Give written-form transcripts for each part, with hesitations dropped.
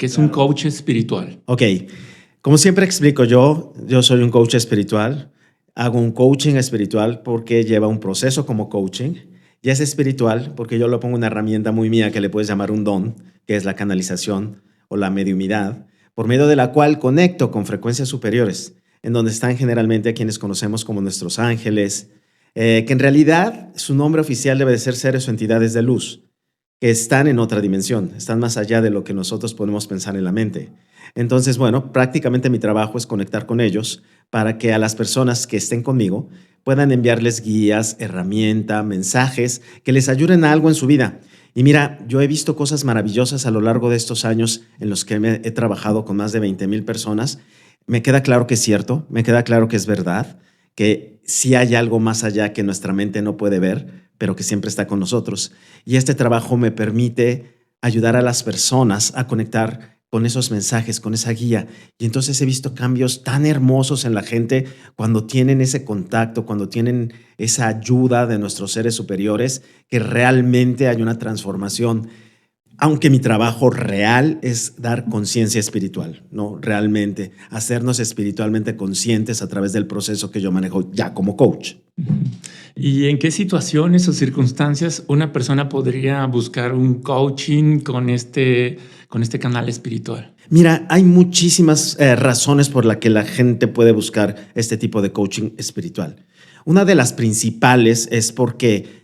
¿Qué es un coach espiritual? Ok, como siempre explico yo soy un coach espiritual. Hago un coaching espiritual porque lleva un proceso como coaching. Y es espiritual porque yo le pongo una herramienta muy mía que le puedes llamar un don, que es la canalización o la mediumidad, por medio de la cual conecto con frecuencias superiores, en donde están generalmente a quienes conocemos como nuestros ángeles, que en realidad su nombre oficial debe de ser seres o entidades de luz, que están en otra dimensión, están más allá de lo que nosotros podemos pensar en la mente. Entonces, bueno, prácticamente mi trabajo es conectar con ellos para que a las personas que estén conmigo puedan enviarles guías, herramientas, mensajes que les ayuden a algo en su vida. Y mira, yo he visto cosas maravillosas a lo largo de estos años en los que he trabajado con más de 20,000 personas. Me queda claro que es cierto, me queda claro que es verdad, que sí hay algo más allá que nuestra mente no puede ver, pero que siempre está con nosotros. Y este trabajo me permite ayudar a las personas a conectar con esos mensajes, con esa guía. Y entonces he visto cambios tan hermosos en la gente cuando tienen ese contacto, cuando tienen esa ayuda de nuestros seres superiores, que realmente hay una transformación. Aunque mi trabajo real es dar conciencia espiritual, ¿no? Realmente hacernos espiritualmente conscientes a través del proceso que yo manejo ya como coach. ¿Y en qué situaciones o circunstancias una persona podría buscar un coaching con este canal espiritual? Mira, hay muchísimas razones por las que la gente puede buscar este tipo de coaching espiritual. Una de las principales es porque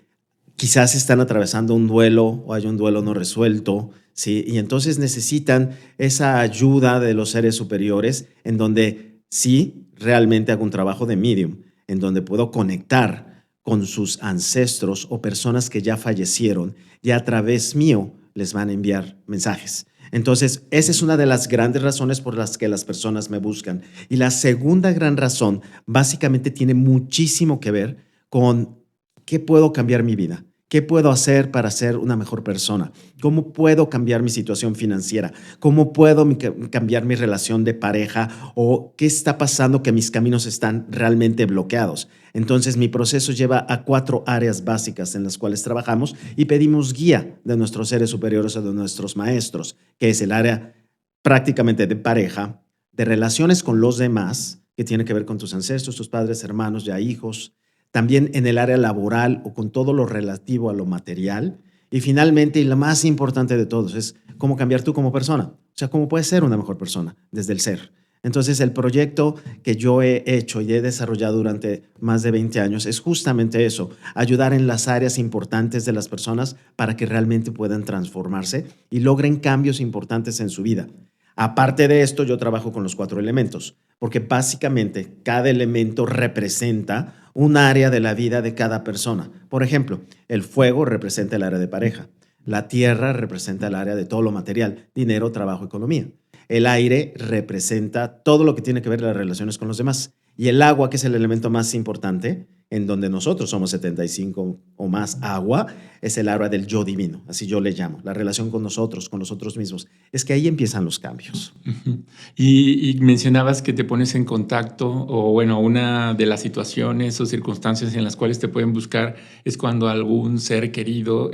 quizás están atravesando un duelo o hay un duelo no resuelto, ¿sí? Y entonces necesitan esa ayuda de los seres superiores en donde sí, realmente hago un trabajo de medium, en donde puedo conectar con sus ancestros o personas que ya fallecieron y a través mío les van a enviar mensajes. Entonces, esa es una de las grandes razones por las que las personas me buscan. Y la segunda gran razón básicamente tiene muchísimo que ver con ¿qué puedo cambiar mi vida? ¿Qué puedo hacer para ser una mejor persona? ¿Cómo puedo cambiar mi situación financiera? ¿Cómo puedo cambiar mi relación de pareja? ¿O qué está pasando que mis caminos están realmente bloqueados? Entonces, mi proceso lleva a 4 áreas básicas en las cuales trabajamos y pedimos guía de nuestros seres superiores o de nuestros maestros, que es el área prácticamente de pareja, de relaciones con los demás, que tiene que ver con tus ancestros, tus padres, hermanos, ya hijos, también en el área laboral o con todo lo relativo a lo material. Y finalmente, y lo más importante de todos, es cómo cambiar tú como persona. O sea, cómo puedes ser una mejor persona desde el ser. Entonces, el proyecto que yo he hecho y he desarrollado durante más de 20 años es justamente eso, ayudar en las áreas importantes de las personas para que realmente puedan transformarse y logren cambios importantes en su vida. Aparte de esto, yo trabajo con los 4 elementos, porque básicamente cada elemento representa un área de la vida de cada persona. Por ejemplo, el fuego representa el área de pareja, la tierra representa el área de todo lo material, dinero, trabajo, economía. El aire representa todo lo que tiene que ver con las relaciones con los demás. Y el agua, que es el elemento más importante, en donde nosotros somos 75 o más agua, es el área del yo divino, así yo le llamo, la relación con nosotros mismos. Es que ahí empiezan los cambios. Uh-huh. Y mencionabas que te pones en contacto, o bueno, una de las situaciones o circunstancias en las cuales te pueden buscar es cuando algún ser querido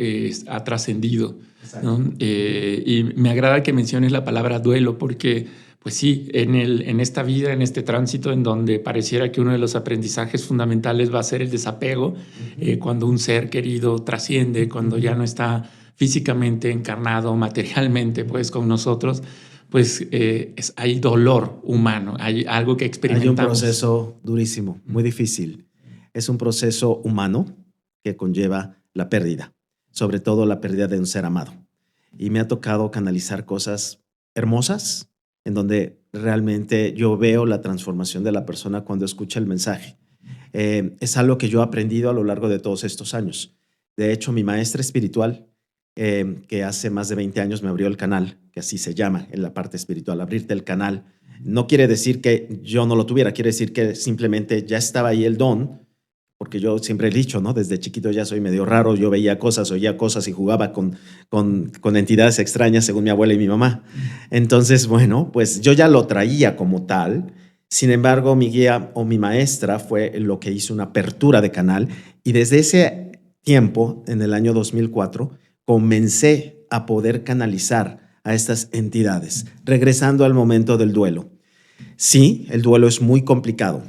ha trascendido, ¿no? Y me agrada que menciones la palabra duelo porque, pues sí, en esta vida, en este tránsito en donde pareciera que uno de los aprendizajes fundamentales va a ser el desapego, cuando un ser querido trasciende, cuando ya no está físicamente encarnado, materialmente, pues con nosotros, pues hay dolor humano, hay algo que experimentamos. Hay un proceso durísimo, muy difícil. Es un proceso humano que conlleva la pérdida, sobre todo la pérdida de un ser amado. Y me ha tocado canalizar cosas hermosas en donde realmente yo veo la transformación de la persona cuando escucha el mensaje. Es algo que yo he aprendido a lo largo de todos estos años. De hecho, mi maestra espiritual, que hace más de 20 años me abrió el canal, que así se llama en la parte espiritual, abrirte el canal, no quiere decir que yo no lo tuviera, quiere decir que simplemente ya estaba ahí el don, porque yo siempre he dicho, ¿no? Desde chiquito ya soy medio raro, yo veía cosas, oía cosas y jugaba con entidades extrañas según mi abuela y mi mamá. Entonces, bueno, pues yo ya lo traía como tal. Sin embargo, mi guía o mi maestra fue lo que hizo una apertura de canal y desde ese tiempo, en el año 2004, comencé a poder canalizar a estas entidades. Regresando al momento del duelo. Sí, el duelo es muy complicado.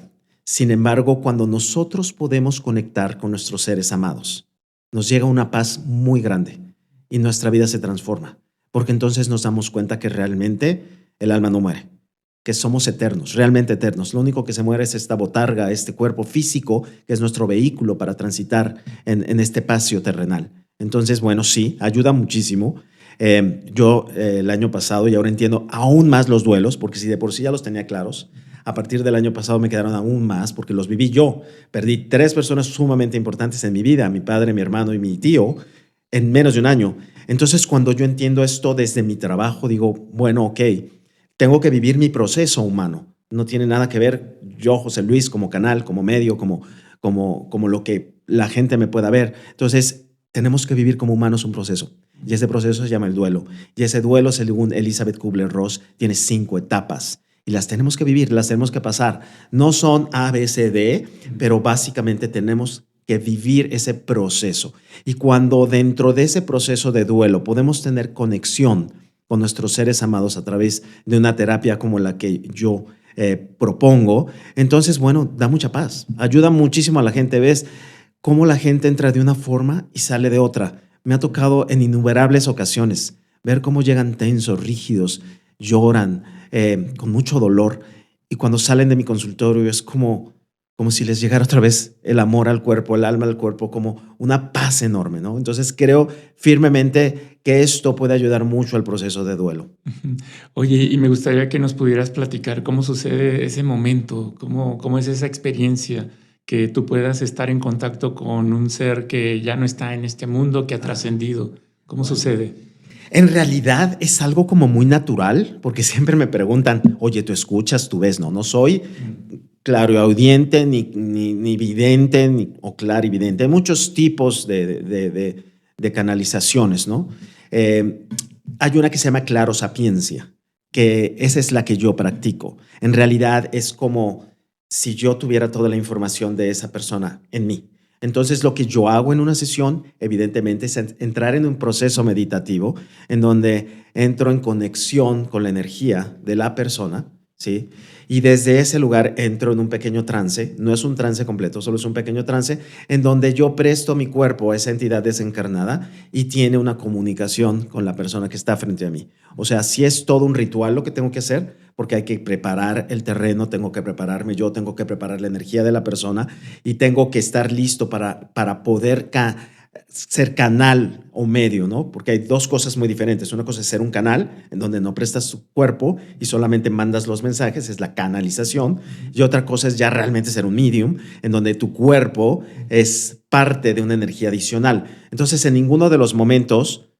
Sin embargo, cuando nosotros podemos conectar con nuestros seres amados, nos llega una paz muy grande y nuestra vida se transforma, porque entonces nos damos cuenta que realmente el alma no muere, que somos eternos, realmente eternos. Lo único que se muere es esta botarga, este cuerpo físico, que es nuestro vehículo para transitar en este espacio terrenal. Entonces, bueno, sí, ayuda muchísimo. Yo el año pasado, y ahora entiendo aún más los duelos, porque si de por sí ya los tenía claros, a partir del año pasado me quedaron aún más, porque los viví yo. Perdí 3 personas sumamente importantes en mi vida, mi padre, mi hermano y mi tío, en menos de un año. Entonces, cuando yo entiendo esto desde mi trabajo, digo, bueno, ok, tengo que vivir mi proceso humano. No tiene nada que ver yo, José Luis, como canal, como medio, como lo que la gente me pueda ver. Entonces, tenemos que vivir como humanos un proceso. Y ese proceso se llama el duelo. Y ese duelo, según Elizabeth Kubler-Ross, tiene 5 etapas. Y las tenemos que vivir, las tenemos que pasar. No son A, B, C, D, pero básicamente tenemos que vivir ese proceso. Y cuando dentro de ese proceso de duelo podemos tener conexión con nuestros seres amados a través de una terapia como la que yo propongo, entonces, bueno, da mucha paz. Ayuda muchísimo a la gente. ¿Ves cómo la gente entra de una forma y sale de otra? Me ha tocado en innumerables ocasiones ver cómo llegan tensos, rígidos, lloran, con mucho dolor, y cuando salen de mi consultorio es como si les llegara otra vez el amor al cuerpo, el alma al cuerpo, como una paz enorme, ¿no? Entonces creo firmemente que esto puede ayudar mucho al proceso de duelo. Oye, y me gustaría que nos pudieras platicar cómo sucede ese momento, cómo es esa experiencia, que tú puedas estar en contacto con un ser que ya no está en este mundo, que ha trascendido. ¿Cómo sucede? En realidad es algo como muy natural, porque siempre me preguntan, oye, ¿tú escuchas, tú ves? No, no soy clariaudiente, ni vidente, o clarividente. Hay muchos tipos de canalizaciones, ¿no? Eh, Hay una que se llama clarosapiencia, que esa es la que yo practico. En realidad es como si yo tuviera toda la información de esa persona en mí. Entonces, lo que yo hago en una sesión, evidentemente, es entrar en un proceso meditativo en donde entro en conexión con la energía de la persona, ¿sí? Y desde ese lugar entro en un pequeño trance, no es un trance completo, solo es un pequeño trance en donde yo presto mi cuerpo a esa entidad desencarnada y tiene una comunicación con la persona que está frente a mí. O sea, sí es todo un ritual lo que tengo que hacer, porque hay que preparar el terreno, tengo que prepararme yo, tengo que preparar la energía de la persona y tengo que estar listo para poder ser canal o medio, ¿no? Porque hay 2 cosas muy diferentes. Una cosa es ser un canal en donde no prestas tu cuerpo y solamente mandas los mensajes, es la canalización. Y otra cosa es ya realmente ser un medium, en donde tu cuerpo es parte de una energía adicional. Entonces, en ninguno de los momentos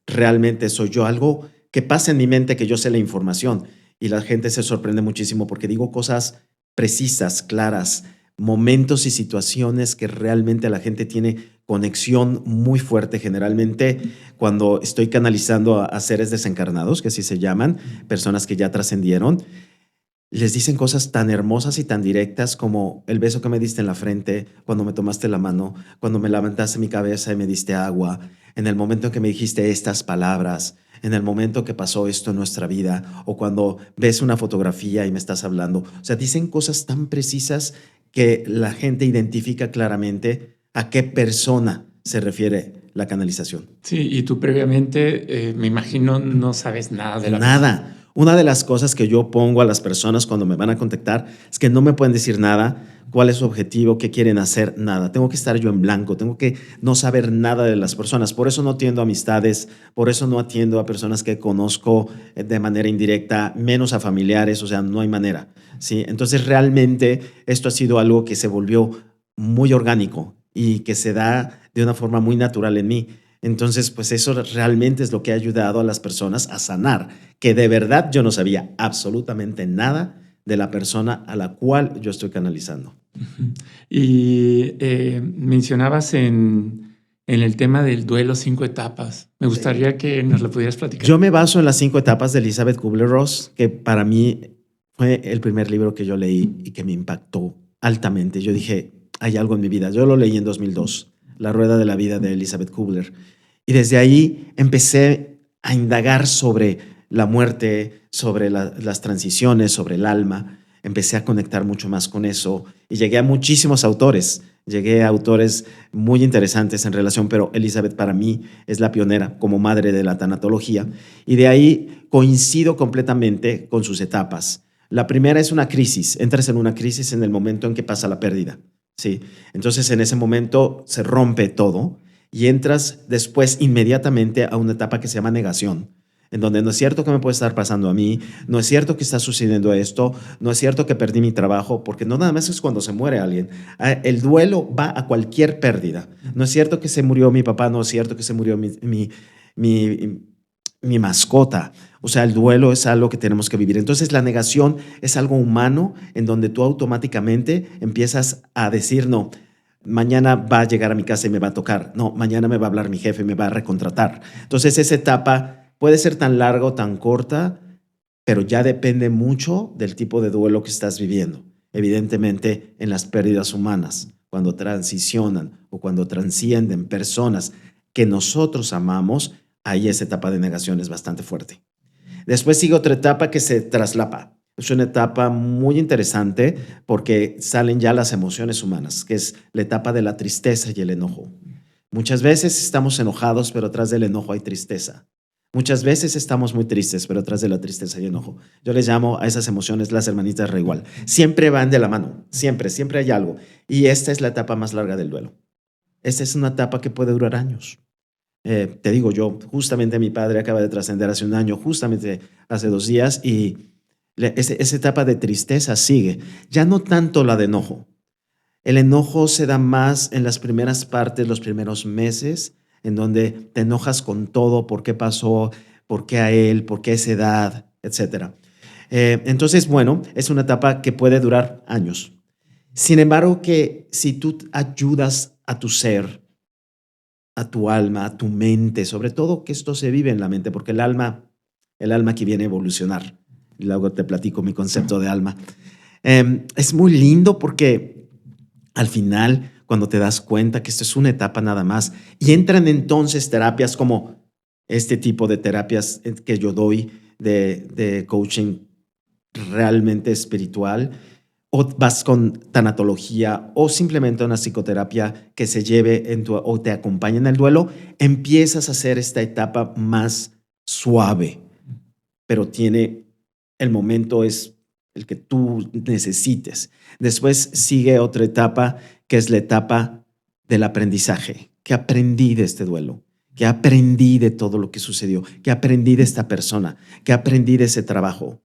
realmente soy yo. Algo que pasa en mi mente, que yo sé la información, y la gente se sorprende muchísimo porque digo cosas precisas, claras, momentos y situaciones que realmente la gente tiene conexión muy fuerte. Generalmente cuando estoy canalizando a seres desencarnados, que así se llaman, personas que ya trascendieron, les dicen cosas tan hermosas y tan directas como el beso que me diste en la frente, cuando me tomaste la mano, cuando me levantaste mi cabeza y me diste agua, en el momento en que me dijiste estas palabras, en el momento que pasó esto en nuestra vida, o cuando ves una fotografía y me estás hablando. O sea, dicen cosas tan precisas que la gente identifica claramente a qué persona se refiere la canalización. Sí, y tú previamente, me imagino, no sabes nada de la persona. Nada. Una de las cosas que yo pongo a las personas cuando me van a contactar es que no me pueden decir nada, cuál es su objetivo, qué quieren hacer, nada. Tengo que estar yo en blanco, tengo que no saber nada de las personas. Por eso no atiendo amistades, por eso no atiendo a personas que conozco de manera indirecta, menos a familiares, o sea, no hay manera, ¿sí? Entonces, realmente esto ha sido algo que se volvió muy orgánico y que se da de una forma muy natural en mí. Entonces, pues eso realmente es lo que ha ayudado a las personas a sanar, que de verdad yo no sabía absolutamente nada de la persona a la cual yo estoy canalizando. Y mencionabas en el tema del duelo 5 etapas. Me gustaría que nos lo pudieras platicar. Yo me baso en las 5 etapas de Elizabeth Kubler-Ross, que para mí fue el primer libro que yo leí y que me impactó altamente. Yo dije, hay algo en mi vida. Yo lo leí en 2002, La Rueda de la Vida de Elizabeth Kubler. Y desde ahí empecé a indagar sobre la muerte, sobre las transiciones, sobre el alma. Empecé a conectar mucho más con eso y llegué a muchísimos autores. Llegué a autores muy interesantes en relación, pero Elizabeth para mí es la pionera como madre de la tanatología y de ahí coincido completamente con sus etapas. La primera es una crisis, entras en una crisis en el momento en que pasa la pérdida, ¿sí? Entonces en ese momento se rompe todo y entras después inmediatamente a una etapa que se llama negación, en donde no es cierto que me puede estar pasando a mí, no es cierto que está sucediendo esto, no es cierto que perdí mi trabajo, porque no nada más es cuando se muere alguien. El duelo va a cualquier pérdida. No es cierto que se murió mi papá, no es cierto que se murió mi mascota. O sea, el duelo es algo que tenemos que vivir. Entonces, la negación es algo humano en donde tú automáticamente empiezas a decir, no, mañana va a llegar a mi casa y me va a tocar. No, mañana me va a hablar mi jefe y me va a recontratar. Entonces, esa etapa puede ser tan larga o tan corta, pero ya depende mucho del tipo de duelo que estás viviendo. Evidentemente, en las pérdidas humanas, cuando transicionan o cuando transcienden personas que nosotros amamos, ahí esa etapa de negación es bastante fuerte. Después sigue otra etapa que se traslapa. Es una etapa muy interesante porque salen ya las emociones humanas, que es la etapa de la tristeza y el enojo. Muchas veces estamos enojados, pero atrás del enojo hay tristeza. Muchas veces estamos muy tristes, pero atrás de la tristeza hay enojo. Yo les llamo a esas emociones las hermanitas reigual. Siempre van de la mano, siempre, siempre hay algo. Y esta es la etapa más larga del duelo. Esta es una etapa que puede durar años. Te digo yo, justamente mi padre acaba de trascender hace un año, justamente hace 2 días, y esa etapa de tristeza sigue. Ya no tanto la de enojo. El enojo se da más en las primeras partes, los primeros meses, en donde te enojas con todo, por qué pasó, por qué a él, por qué a esa edad, etc. Entonces, bueno, es una etapa que puede durar años. Sin embargo, que si tú ayudas a tu ser, a tu alma, a tu mente, sobre todo que esto se vive en la mente, porque el alma que viene a evolucionar, y luego te platico mi concepto de alma, es muy lindo porque al final, cuando te das cuenta que esto es una etapa nada más, y entran entonces terapias como este tipo de terapias que yo doy de coaching realmente espiritual, o vas con tanatología o simplemente una psicoterapia que se lleve o te acompañe en el duelo, empiezas a hacer esta etapa más suave, pero el momento es el que tú necesites. Después sigue otra etapa que es la etapa del aprendizaje. ¿Qué aprendí de este duelo? ¿Qué aprendí de todo lo que sucedió? ¿Qué aprendí de esta persona? ¿Qué aprendí de ese trabajo?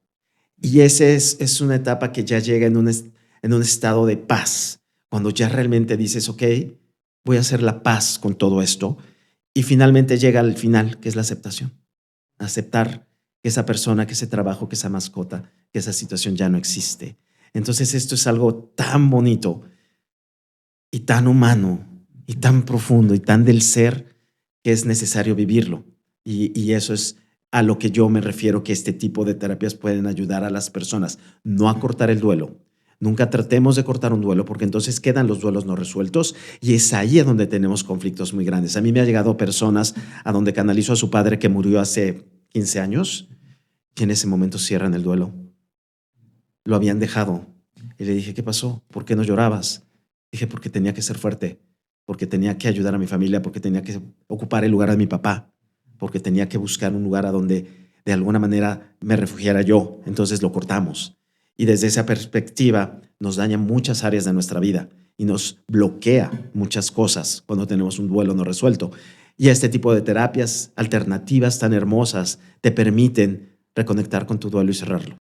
Y esa es una etapa que ya llega en un estado de paz, cuando ya realmente dices, ok, voy a hacer la paz con todo esto. Y finalmente llega al final, que es la aceptación. Aceptar que esa persona, que ese trabajo, que esa mascota, que esa situación ya no existe. Entonces esto es algo tan bonito y tan humano y tan profundo y tan del ser que es necesario vivirlo. Y eso es a lo que yo me refiero, que este tipo de terapias pueden ayudar a las personas, no a cortar el duelo. Nunca tratemos de cortar un duelo porque entonces quedan los duelos no resueltos y es ahí a donde tenemos conflictos muy grandes. A mí me ha llegado personas a donde canalizo a su padre que murió hace 15 años y en ese momento cierran el duelo. Lo habían dejado y le dije, ¿qué pasó? ¿Por qué no llorabas? Dije, porque tenía que ser fuerte, porque tenía que ayudar a mi familia, porque tenía que ocupar el lugar de mi papá, porque tenía que buscar un lugar a donde de alguna manera me refugiara yo. Entonces lo cortamos. Y desde esa perspectiva nos daña muchas áreas de nuestra vida y nos bloquea muchas cosas cuando tenemos un duelo no resuelto. Y este tipo de terapias alternativas tan hermosas te permiten reconectar con tu duelo y cerrarlo.